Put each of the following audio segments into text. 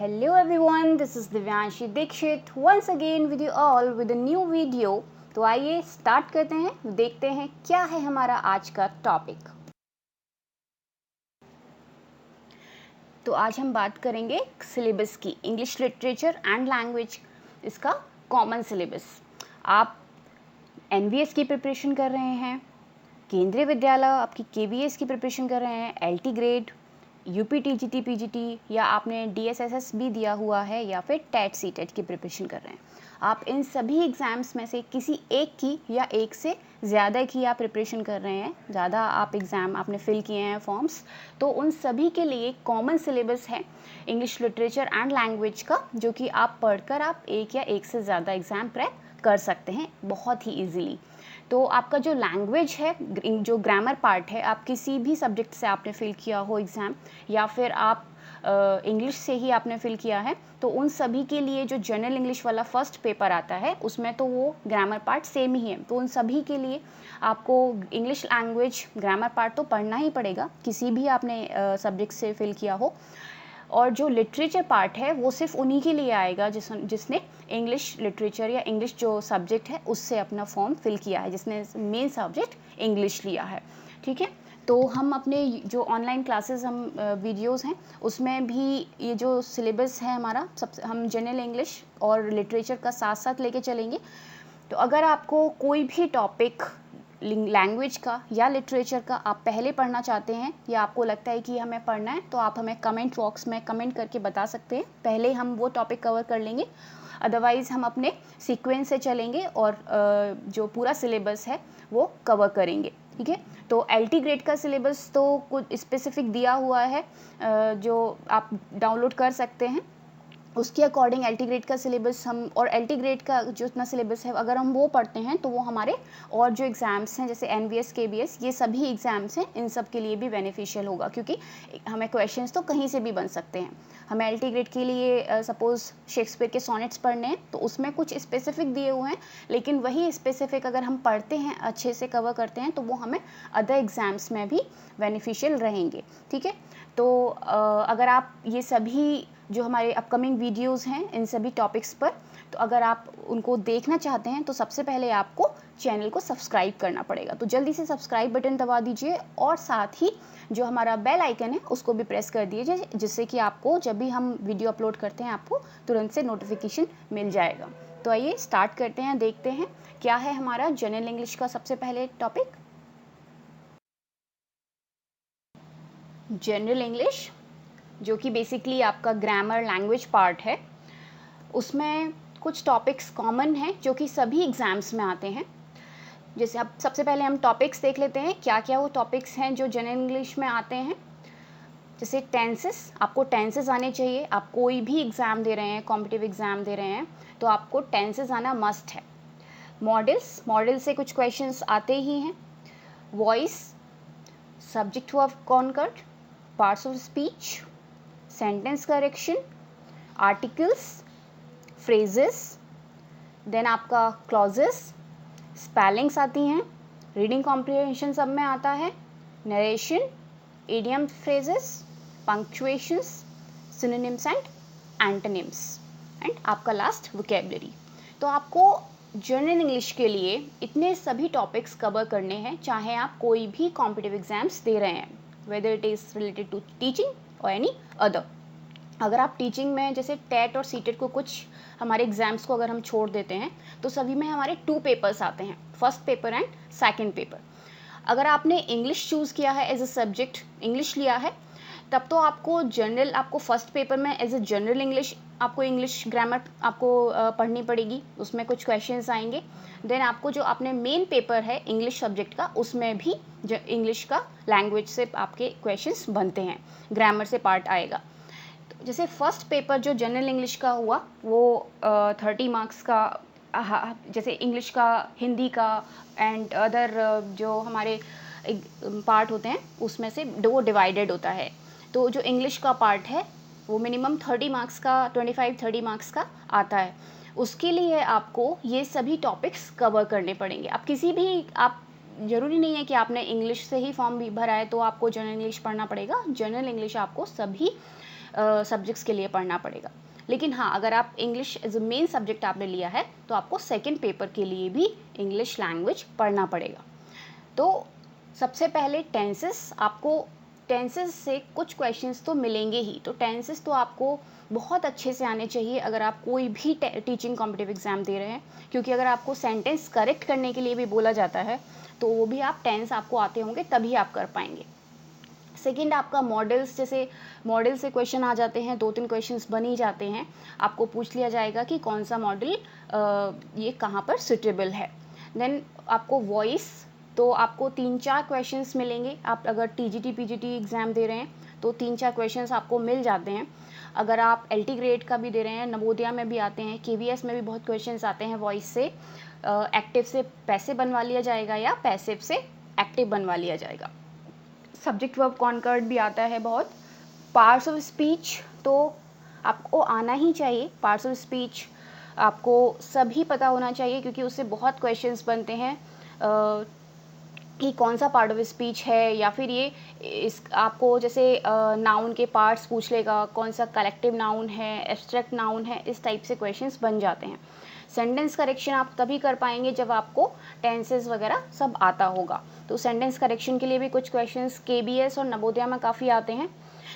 Hello everyone, this is Divyanshi Dikshit once again with you all with a new video। तो आइए start करते हैं, देखते हैं क्या है हमारा आज का टॉपिक। तो आज हम बात करेंगे सिलेबस की, इंग्लिश लिटरेचर एंड लैंग्वेज, इसका कॉमन सिलेबस। आप एनवीएस की प्रिपरेशन कर रहे हैं, केंद्रीय विद्यालय आपकी केवीएस की प्रिपरेशन कर रहे हैं, LT grade, UP TGT PGT, या आपने डीएसएसएस भी दिया हुआ है, या फिर टेट सीटेट की प्रिपरेशन कर रहे हैं। आप इन सभी एग्ज़ाम्स में से किसी एक की या एक से ज़्यादा की आप प्रिपरेशन कर रहे हैं, ज़्यादा आप एग्ज़ाम आपने फिल किए हैं फॉर्म्स, तो उन सभी के लिए कॉमन सिलेबस है इंग्लिश लिटरेचर एंड लैंग्वेज का, जो कि आप पढ़कर आप एक या एक से ज़्यादा एग्ज़ाम क्रैक कर सकते हैं बहुत ही ईजीली। तो आपका जो लैंग्वेज है, जो ग्रामर पार्ट है, आप किसी भी सब्जेक्ट से आपने फिल किया हो एग्ज़ाम, या फिर आप इंग्लिश से ही आपने फिल किया है, तो उन सभी के लिए जो जनरल इंग्लिश वाला फर्स्ट पेपर आता है उसमें तो वो ग्रामर पार्ट सेम ही है। तो उन सभी के लिए आपको इंग्लिश लैंग्वेज ग्रामर पार्ट तो पढ़ना ही पड़ेगा, किसी भी आपने सब्जेक्ट से फिल किया हो। और जो लिटरेचर पार्ट है वो सिर्फ उन्हीं के लिए आएगा जिसने इंग्लिश लिटरेचर या इंग्लिश जो सब्जेक्ट है उससे अपना फॉर्म फिल किया है, जिसने मेन सब्जेक्ट इंग्लिश लिया है। ठीक है, तो हम अपने जो ऑनलाइन क्लासेस हम वीडियोस हैं उसमें भी ये जो सिलेबस है हमारा, सब हम जनरल इंग्लिश और लिटरेचर का साथ साथ लेके चलेंगे। तो अगर आपको कोई भी टॉपिक लैंग्वेज का या लिटरेचर का आप पहले पढ़ना चाहते हैं, या आपको लगता है कि हमें पढ़ना है, तो आप हमें कमेंट बॉक्स में कमेंट करके बता सकते हैं, पहले हम वो टॉपिक कवर कर लेंगे। अदरवाइज़ हम अपने सीक्वेंस से चलेंगे और जो पूरा सिलेबस है वो कवर करेंगे। ठीक है, तो एलटी ग्रेड का सिलेबस तो कुछ स्पेसिफिक दिया हुआ है जो आप डाउनलोड कर सकते हैं। उसके अकॉर्डिंग एलटी ग्रेड का सिलेबस हम, और एलटी ग्रेड का जो इतना सिलेबस है अगर हम वो पढ़ते हैं तो वो हमारे और जो एग्ज़ाम्स हैं जैसे एनवीएस केबीएस, ये सभी एग्ज़ाम्स हैं, इन सब के लिए भी बेनिफिशियल होगा, क्योंकि हमें क्वेश्चंस तो कहीं से भी बन सकते हैं। हमें एलटी ग्रेड के लिए सपोज़ शेक्सपियर के सोनेट्स पढ़ने हैं तो उसमें कुछ स्पेसिफिक दिए हुए हैं, लेकिन वही स्पेसिफिक अगर हम पढ़ते हैं, अच्छे से कवर करते हैं, तो वो हमें अदर एग्ज़ाम्स में भी बेनिफिशियल रहेंगे। ठीक है, तो अगर आप ये सभी जो हमारे अपकमिंग वीडियोस हैं इन सभी टॉपिक्स पर, तो अगर आप उनको देखना चाहते हैं तो सबसे पहले आपको चैनल को सब्सक्राइब करना पड़ेगा। तो जल्दी से सब्सक्राइब बटन दबा दीजिए, और साथ ही जो हमारा बेल आइकन है उसको भी प्रेस कर दीजिए, जिससे कि आपको जब भी हम वीडियो अपलोड करते हैं आपको तुरंत से नोटिफिकेशन मिल जाएगा। तो आइए स्टार्ट करते हैं, देखते हैं क्या है हमारा जनरल इंग्लिश का सबसे पहले टॉपिक। जनरल इंग्लिश जो कि बेसिकली आपका ग्रामर लैंग्वेज पार्ट है, उसमें कुछ टॉपिक्स कॉमन हैं जो कि सभी एग्ज़ाम्स में आते हैं। जैसे अब सबसे पहले हम टॉपिक्स देख लेते हैं, क्या क्या वो टॉपिक्स हैं जो जनरल इंग्लिश में आते हैं। जैसे टेंसेस, आपको टेंसेस आने चाहिए। आप कोई भी एग्ज़ाम दे रहे हैं, कॉम्पिटिटिव एग्ज़ाम दे रहे हैं, तो आपको टेंसेस आना मस्ट है। मॉडल्स, मॉडल से कुछ क्वेश्चंस आते ही हैं। Voice, subject verb concord, parts of speech, sentence correction, articles, phrases, then आपका क्लॉजेस, स्पेलिंग्स आती हैं, रीडिंग कॉम्प्रिहेंशन सब में आता है, narration, idiom phrases, punctuations, synonyms and antonyms, and आपका लास्ट वोकैबुलरी। तो आपको जनरल इंग्लिश के लिए इतने सभी टॉपिक्स कवर करने हैं, चाहे आप कोई भी कॉम्पिटिटिव एग्जाम्स दे रहे हैं, whether it is related to teaching और एनी अदर। अगर आप टीचिंग में जैसे टेट और सीटेट को, कुछ हमारे एग्ज़ाम्स को अगर हम छोड़ देते हैं, तो सभी में हमारे 2 पेपर्स आते हैं, first paper and second paper. अगर आपने इंग्लिश चूज़ किया है एज अ सब्जेक्ट, इंग्लिश लिया है, तब तो आपको जनरल, आपको फर्स्ट पेपर में एज अ जनरल इंग्लिश, आपको इंग्लिश ग्रामर आपको पढ़नी पड़ेगी, उसमें कुछ क्वेश्चंस आएंगे। देन आपको जो आपने मेन पेपर है इंग्लिश सब्जेक्ट का, उसमें भी इंग्लिश का लैंग्वेज से आपके क्वेश्चंस बनते हैं, ग्रामर से पार्ट आएगा। जैसे फर्स्ट पेपर जो जनरल इंग्लिश का हुआ वो 30 मार्क्स का, जैसे इंग्लिश का, हिंदी का एंड अदर जो हमारे पार्ट होते हैं उसमें से वो डिवाइडेड होता है। तो जो इंग्लिश का पार्ट है वो मिनिमम 30 मार्क्स का, 25-30 मार्क्स का आता है। उसके लिए आपको ये सभी टॉपिक्स कवर करने पड़ेंगे। आप किसी भी, आप ज़रूरी नहीं है कि आपने इंग्लिश से ही फॉर्म भी भरा है तो आपको जनरल इंग्लिश पढ़ना पड़ेगा। जनरल इंग्लिश आपको सभी सब्जेक्ट्स के लिए पढ़ना पड़ेगा। लेकिन हाँ, अगर आप English as a main subject आपने लिया है तो आपको सेकेंड पेपर के लिए भी इंग्लिश लैंग्वेज पढ़ना पड़ेगा। तो सबसे पहले टेंसेस, आपको टेंसेस से कुछ क्वेश्चंस तो मिलेंगे ही, तो टेंसेस तो आपको बहुत अच्छे से आने चाहिए अगर आप कोई भी टीचिंग कॉम्पिटिटिव एग्ज़ाम दे रहे हैं, क्योंकि अगर आपको सेंटेंस करेक्ट करने के लिए भी बोला जाता है तो वो भी आप टेंस आपको आते होंगे तभी आप कर पाएंगे। सेकेंड, आपका मॉडल्स, जैसे मॉडल से क्वेश्चन आ जाते हैं, 2-3 क्वेश्चंस बन ही जाते हैं, आपको पूछ लिया जाएगा कि कौन सा मॉडल ये कहाँ पर सुटेबल है। देन आपको वॉइस, तो आपको 3-4 क्वेश्चंस मिलेंगे। आप अगर टीजीटी पीजीटी एग्ज़ाम दे रहे हैं तो 3-4 क्वेश्चंस आपको मिल जाते हैं। अगर आप एलटी ग्रेड का भी दे रहे हैं, नवोदया में भी आते हैं, केवीएस में भी बहुत क्वेश्चंस आते हैं वॉइस से, एक्टिव से पैसिव बनवा लिया जाएगा या पैसिव से एक्टिव बनवा लिया जाएगा। सब्जेक्ट वर्ब कॉन्कर्ड भी आता है बहुत। पार्ट्स ऑफ स्पीच तो आपको आना ही चाहिए। पार्ट्स ऑफ स्पीच आपको सभी पता होना चाहिए, क्योंकि उससे बहुत क्वेश्चंस बनते हैं कि कौन सा पार्ट ऑफ स्पीच है, या फिर ये इस आपको जैसे नाउन के पार्ट्स पूछ लेगा, कौन सा कलेक्टिव नाउन है, एब्स्ट्रैक्ट नाउन है, इस टाइप से क्वेश्चंस बन जाते हैं। सेंटेंस करेक्शन आप तभी कर पाएंगे जब आपको टेंसेस वगैरह सब आता होगा। तो सेंटेंस करेक्शन के लिए भी कुछ क्वेश्चंस केबीएस और नवोदया में काफ़ी आते हैं।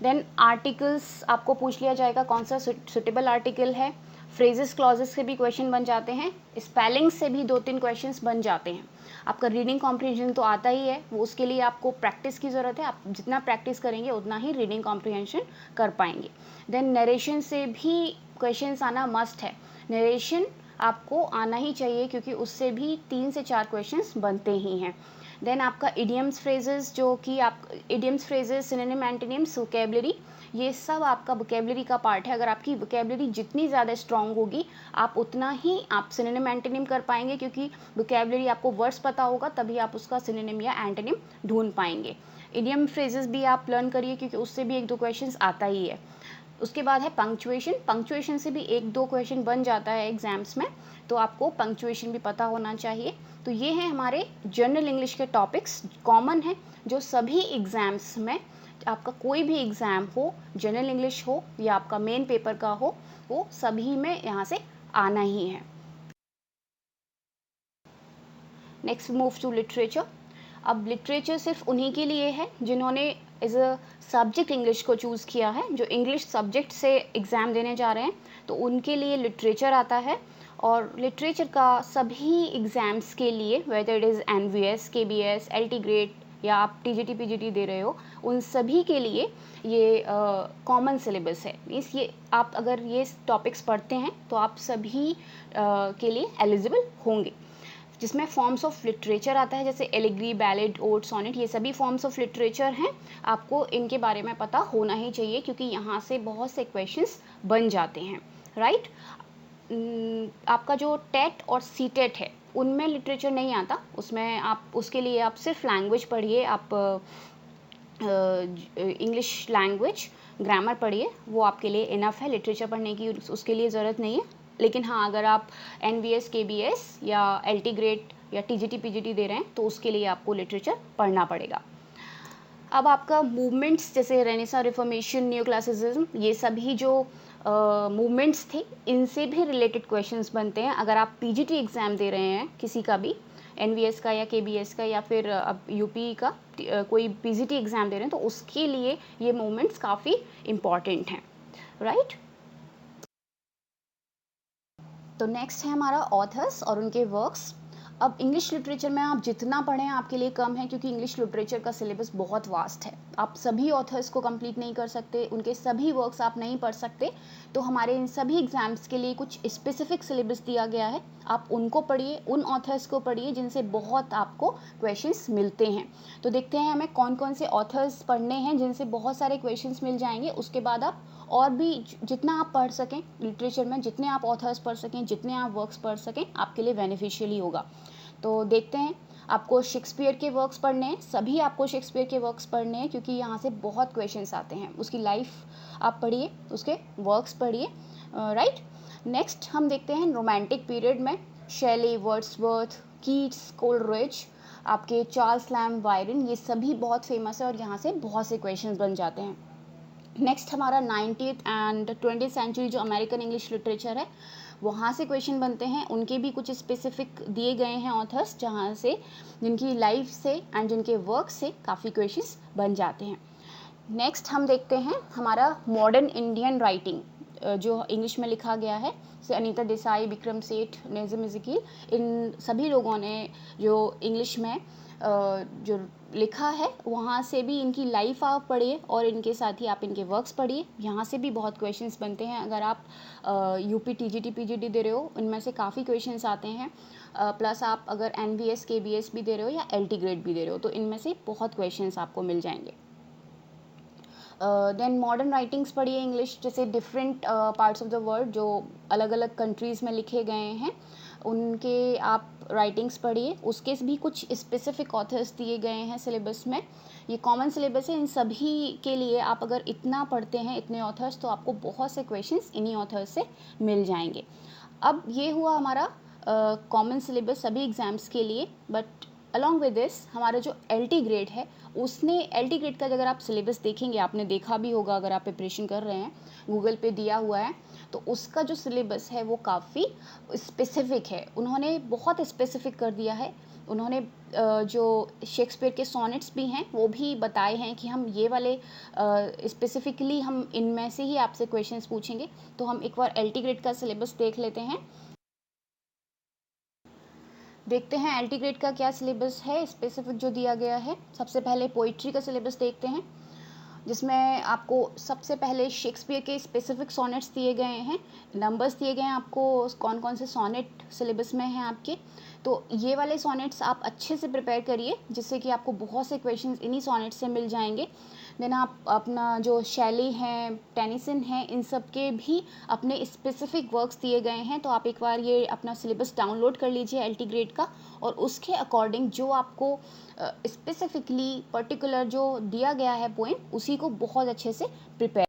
देन आर्टिकल्स आपको पूछ लिया जाएगा कौन सा सुटेबल आर्टिकल है। फ्रेजेस क्लॉजेस से भी क्वेश्चन बन जाते हैं। स्पेलिंग से भी 2-3 क्वेश्चंस बन जाते हैं। आपका रीडिंग कॉम्प्रिहेंशन तो आता ही है, वो उसके लिए आपको प्रैक्टिस की ज़रूरत है। आप जितना प्रैक्टिस करेंगे उतना ही रीडिंग कॉम्प्रिहेंशन कर पाएंगे। देन नरेशन से भी क्वेश्चंस आना मस्ट है। नरेशन आपको आना ही चाहिए, क्योंकि उससे भी 3 से 4 क्वेश्चंस बनते ही हैं। देन आपका इडियम्स फ्रेजेस, जो कि आप idioms phrases, synonym, antonyms, vocabulary, ये सब आपका वोकेबलरी का पार्ट है। अगर आपकी वोकेबलरी जितनी ज़्यादा स्ट्रांग होगी आप उतना ही आप सिनोनिम एंटोनिम कर पाएंगे, क्योंकि वोकेबलरी आपको वर्ड्स पता होगा तभी आप उसका सिनोनिम या एंटोनिम ढूंढ पाएंगे। इडियम फ्रेजेस भी आप लर्न करिए, क्योंकि उससे भी 1-2 क्वेश्चंस आता ही है। उसके बाद है पंक्चुएशन। पंक्चुएशन से भी 1-2 क्वेश्चन बन जाता है एग्जाम्स में, तो आपको पंक्चुएशन भी पता होना चाहिए। तो ये हैं हमारे जनरल इंग्लिश के टॉपिक्स, कॉमन है, जो सभी एग्ज़ाम्स में, आपका कोई भी एग्ज़ाम हो, जनरल इंग्लिश हो या आपका मेन पेपर का हो, वो सभी में यहाँ से आना ही है। Next move to literature. अब लिटरेचर सिर्फ उन्हीं के लिए है जिन्होंने एज अ सब्जेक्ट इंग्लिश को चूज़ किया है, जो इंग्लिश सब्जेक्ट से एग्ज़ाम देने जा रहे हैं, तो उनके लिए लिटरेचर आता है। और लिटरेचर का सभी एग्ज़ाम्स के लिए, whether it is NVS, KVS, LT grade या आप टीजीटी पीजीटी दे रहे हो, उन सभी के लिए ये कॉमन सिलेबस है। मीन्स ये आप अगर ये टॉपिक्स पढ़ते हैं तो आप सभी के लिए एलिजिबल होंगे। जिसमें फॉर्म्स ऑफ लिटरेचर आता है, जैसे एलिग्री, बैलेड, ओड, सोनेट, ये सभी फॉर्म्स ऑफ लिटरेचर हैं। आपको इनके बारे में पता होना ही चाहिए, क्योंकि यहाँ से बहुत से क्वेश्चंस बन जाते हैं, राइट। आपका जो टेट और सी टेट है उनमें लिटरेचर नहीं आता, उसमें आप उसके लिए आप सिर्फ लैंग्वेज पढ़िए, आप इंग्लिश लैंग्वेज ग्रामर पढ़िए, वो आपके लिए इनफ है। लिटरेचर पढ़ने की उसके लिए ज़रूरत नहीं है। लेकिन हाँ, अगर आप एनवीएस, केबीएस या एलटी ग्रेड या टीजीटी पीजीटी दे रहे हैं तो उसके लिए आपको लिटरेचर पढ़ना पड़ेगा। अब आपका मूवमेंट्स, जैसे रेनेसां, रिफॉर्मेशन, न्यू क्लासिसिज्म, ये सभी जो मूवमेंट्स थे, इनसे भी रिलेटेड क्वेश्चंस बनते हैं। अगर आप पीजीटी एग्ज़ाम दे रहे हैं किसी का भी, एनवीएस का या केबीएस का या फिर अब यूपी का कोई पीजीटी एग्ज़ाम दे रहे हैं, तो उसके लिए ये मूवमेंट्स काफ़ी इम्पॉर्टेंट हैं, राइट। तो नेक्स्ट है हमारा ऑथर्स और उनके वर्क्स। अब इंग्लिश लिटरेचर में आप जितना पढ़ें आपके लिए कम है, क्योंकि इंग्लिश लिटरेचर का सिलेबस बहुत वास्ट है। आप सभी ऑथर्स को कंप्लीट नहीं कर सकते, उनके सभी वर्क्स आप नहीं पढ़ सकते। तो हमारे इन सभी एग्ज़ाम्स के लिए कुछ स्पेसिफिक सिलेबस दिया गया है, आप उनको पढ़िए, उन ऑथर्स को पढ़िए जिनसे बहुत आपको क्वेश्चंस मिलते हैं। तो देखते हैं हमें कौन कौन से ऑथर्स पढ़ने हैं जिनसे बहुत सारे क्वेश्चंस मिल जाएंगे। उसके बाद आप और भी जितना आप पढ़ सकें लिटरेचर में, जितने आप ऑथर्स पढ़ सकें, जितने आप वर्क्स पढ़ सकें, आपके लिए बेनिफिशियल ही होगा। तो देखते हैं, आपको शेक्सपियर के वर्क्स पढ़ने हैं, सभी आपको शेक्सपियर के वर्क्स पढ़ने हैं, क्योंकि यहाँ से बहुत क्वेश्चंस आते हैं। उसकी लाइफ आप पढ़िए, उसके वर्क्स पढ़िए, राइट। नेक्स्ट हम देखते हैं रोमांटिक पीरियड में शेली, वर्ड्सवर्थ, कीट्स, कोलरिज, आपके चार्ल्स लैम्ब, बायरन, ये सभी बहुत फेमस है और यहाँ से बहुत से क्वेश्चंस बन जाते हैं। नेक्स्ट हमारा 19th एंड 20th सेंचुरी जो अमेरिकन इंग्लिश लिटरेचर है, वहाँ से क्वेश्चन बनते हैं। उनके भी कुछ स्पेसिफिक दिए गए हैं ऑथर्स, जहाँ से जिनकी लाइफ से एंड जिनके वर्क से काफ़ी क्वेश्चंस बन जाते हैं। नेक्स्ट हम देखते हैं हमारा मॉडर्न इंडियन राइटिंग, जो इंग्लिश में लिखा गया है, से अनीता देसाई, विक्रम सेठ, नेज़म इज़कील, इन सभी लोगों ने जो इंग्लिश में जो लिखा है, वहाँ से भी इनकी लाइफ आप पढ़िए और इनके साथ ही आप इनके वर्क्स पढ़िए। यहाँ से भी बहुत क्वेश्चंस बनते हैं। अगर आप यूपी टीजीटी पीजीटी दे रहे हो, इनमें से काफ़ी क्वेश्चंस आते हैं। प्लस आप अगर एनवीएस केबीएस भी दे रहे हो या एलटी ग्रेड भी दे रहे हो, तो इनमें से बहुत क्वेश्चंस आपको मिल जाएंगे। देन मॉडर्न राइटिंग्स पढ़िए इंग्लिश, जैसे different parts of the world जो अलग अलग कंट्रीज़ में लिखे गए हैं, उनके आप राइटिंग्स पढ़िए। उसके भी कुछ स्पेसिफिक ऑथर्स दिए गए हैं सिलेबस में। ये कॉमन सिलेबस है इन सभी के लिए। आप अगर इतना पढ़ते हैं, इतने ऑथर्स, तो आपको बहुत से क्वेश्चंस इन्हीं ऑथर्स से मिल जाएंगे। अब ये हुआ हमारा कॉमन सिलेबस सभी एग्ज़ाम्स के लिए। बट अलॉन्ग विद दिस हमारा जो एलटी ग्रेड है, उसने एलटी ग्रेड का अगर आप सिलेबस देखेंगे, आपने देखा भी होगा अगर आप प्रिपरेशन कर रहे हैं, गूगल पे दिया हुआ है, तो उसका जो सिलेबस है वो काफ़ी स्पेसिफिक है। उन्होंने बहुत स्पेसिफिक कर दिया है। उन्होंने जो शेक्सपियर के सोनेट्स भी हैं वो भी बताए हैं कि हम ये वाले स्पेसिफिकली हम इनमें से ही आपसे क्वेश्चंस पूछेंगे। तो हम एक बार एलटी ग्रेड का सिलेबस देख लेते हैं। देखते हैं एलटी ग्रेड का क्या सिलेबस है स्पेसिफिक जो दिया गया है। सबसे पहले पोइट्री का सिलेबस देखते हैं, जिसमें आपको सबसे पहले शेक्सपियर के स्पेसिफिक सोनेट्स दिए गए हैं, नंबर्स दिए गए हैं आपको कौन कौन से सोनेट सिलेबस में हैं आपके। तो ये वाले सोनेट्स आप अच्छे से प्रिपेयर करिए, जिससे कि आपको बहुत से क्वेश्चंस इन्हीं सोनेट्स से मिल जाएंगे। देन आप अपना जो शैली हैं, टेनिसन हैं, इन सब के भी अपने स्पेसिफिक वर्क्स दिए गए हैं। तो आप एक बार ये अपना सिलेबस डाउनलोड कर लीजिए एलटी ग्रेड का, और उसके अकॉर्डिंग जो आपको स्पेसिफिकली पर्टिकुलर जो दिया गया है पॉइंट, उसी को बहुत अच्छे से प्रिपेयर।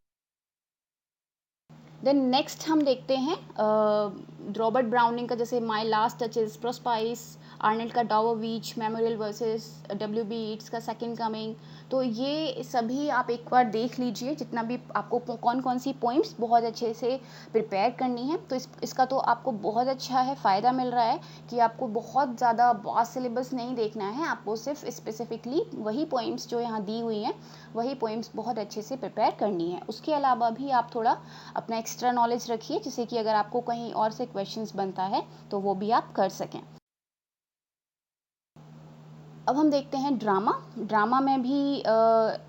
देन नेक्स्ट हम देखते हैं रॉबर्ट ब्राउनिंग का, जैसे my last touches, Prospice, Arnold का Dover Beach, memorial verses, W B Yeats का सेकंड कमिंग। तो ये सभी आप एक बार देख लीजिए, जितना भी आपको कौन कौन सी पॉइंट्स बहुत अच्छे से प्रिपेयर करनी है। तो इसका तो आपको बहुत अच्छा है, फ़ायदा मिल रहा है कि आपको बहुत ज़्यादा वास्ट सिलेबस नहीं देखना है। आपको सिर्फ स्पेसिफिकली वही पॉइंट्स जो यहाँ दी हुई हैं, वही पॉइंट्स बहुत अच्छे से प्रिपेयर करनी है। उसके अलावा भी आप थोड़ा अपना एक्स्ट्रा नॉलेज रखिए, जिससे कि अगर आपको कहीं और से क्वेश्चंस बनता है तो वो भी आप कर सकें। अब हम देखते हैं ड्रामा में भी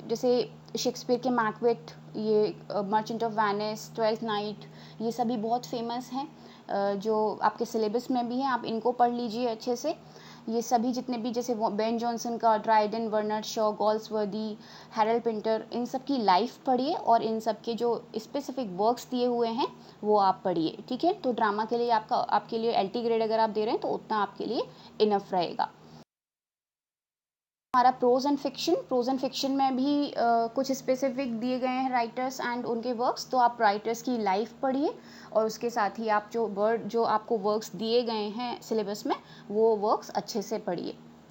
जैसे शेक्सपियर के मैकबेथ, ये merchant of Venice, twelfth night, ये सभी बहुत फेमस हैं, जो आपके सिलेबस में भी हैं। आप इनको पढ़ लीजिए अच्छे से। ये सभी जितने भी, जैसे बेन जॉनसन का Dryden, Bernard Shaw, Galsworthy, Harold Pinter, इन सब की लाइफ पढ़िए और इन सब के जो स्पेसिफिक वर्क्स दिए हुए हैं वो आप पढ़िए, ठीक है। तो ड्रामा के लिए आपके लिए एलटी ग्रेड अगर आप दे रहे हैं तो उतना आपके लिए इनफ रहेगा। हमारा प्रोज एंड फिक्शन में भी कुछ स्पेसिफिक दिए गए हैं राइटर्स एंड उनके वर्क्स। तो आप राइटर्स की लाइफ पढ़िए और उसके साथ ही आप जो आपको वर्क्स दिए गए हैं सिलेबस में, वो वर्क्स अच्छे से पढ़िए।